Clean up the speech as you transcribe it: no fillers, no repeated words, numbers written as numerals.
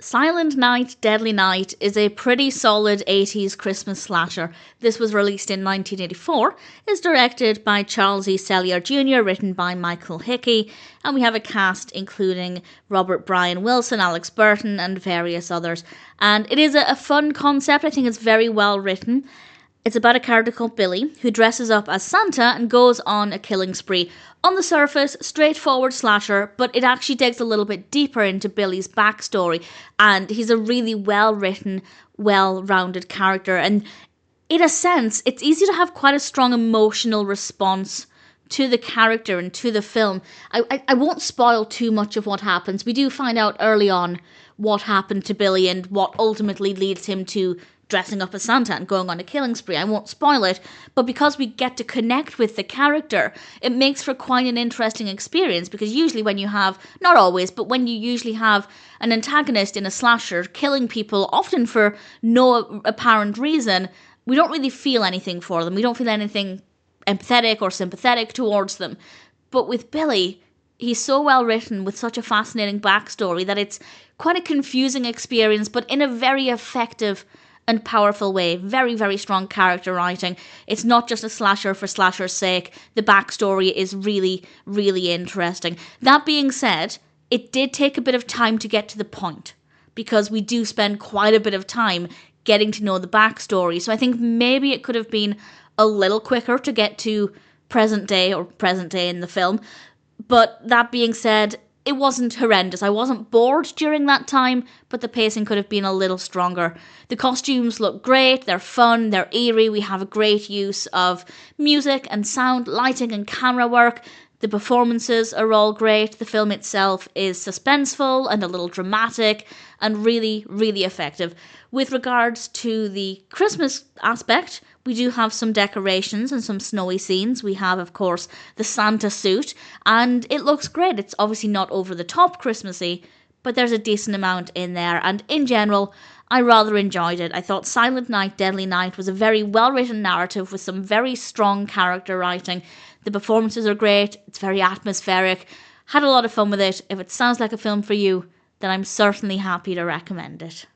Silent Night, Deadly Night is a pretty solid 80s Christmas slasher. This was released in 1984, is directed by Charles E. Sellier Jr., written by Michael Hickey, and we have a cast including Robert Brian Wilson, Alex Burton, and various others. And it is a fun concept. I think it's very well written. It's about a character called Billy who dresses up as Santa and goes on a killing spree. On the surface, straightforward slasher, but it actually digs a little bit deeper into Billy's backstory, and he's a really well-written, well-rounded character, and in a sense, it's easy to have quite a strong emotional response to the character and to the film. I won't spoil too much of what happens. We do find out early on what happened to Billy and what ultimately leads him to dressing up as Santa and going on a killing spree. I won't spoil it, but because we get to connect with the character, it makes for quite an interesting experience, because usually when you have, not always, but when you usually have an antagonist in a slasher killing people, often for no apparent reason, we don't really feel anything for them. We don't feel anything empathetic or sympathetic towards them. But with Billy, he's so well written with such a fascinating backstory that it's quite a confusing experience, but in a very effective and powerful way. Very, very strong character writing. It's not just a slasher for slasher's sake. The backstory is really, really interesting. That being said, it did take a bit of time to get to the point, because we do spend quite a bit of time getting to know the backstory. So I think maybe it could have been a little quicker to get to present day in the film. But that being said, it wasn't horrendous. I wasn't bored during that time, but the pacing could have been a little stronger. The costumes look great, they're fun, they're eerie, we have a great use of music and sound, lighting and camera work. The performances are all great. The film itself is suspenseful and a little dramatic and really, really effective. With regards to the Christmas aspect, we do have some decorations and some snowy scenes. We have, of course, the Santa suit, and it looks great. It's obviously not over the top Christmassy, but there's a decent amount in there, and in general, I rather enjoyed it. I thought Silent Night, Deadly Night was a very well-written narrative with some very strong character writing. The performances are great, it's very atmospheric, had a lot of fun with it. If it sounds like a film for you, then I'm certainly happy to recommend it.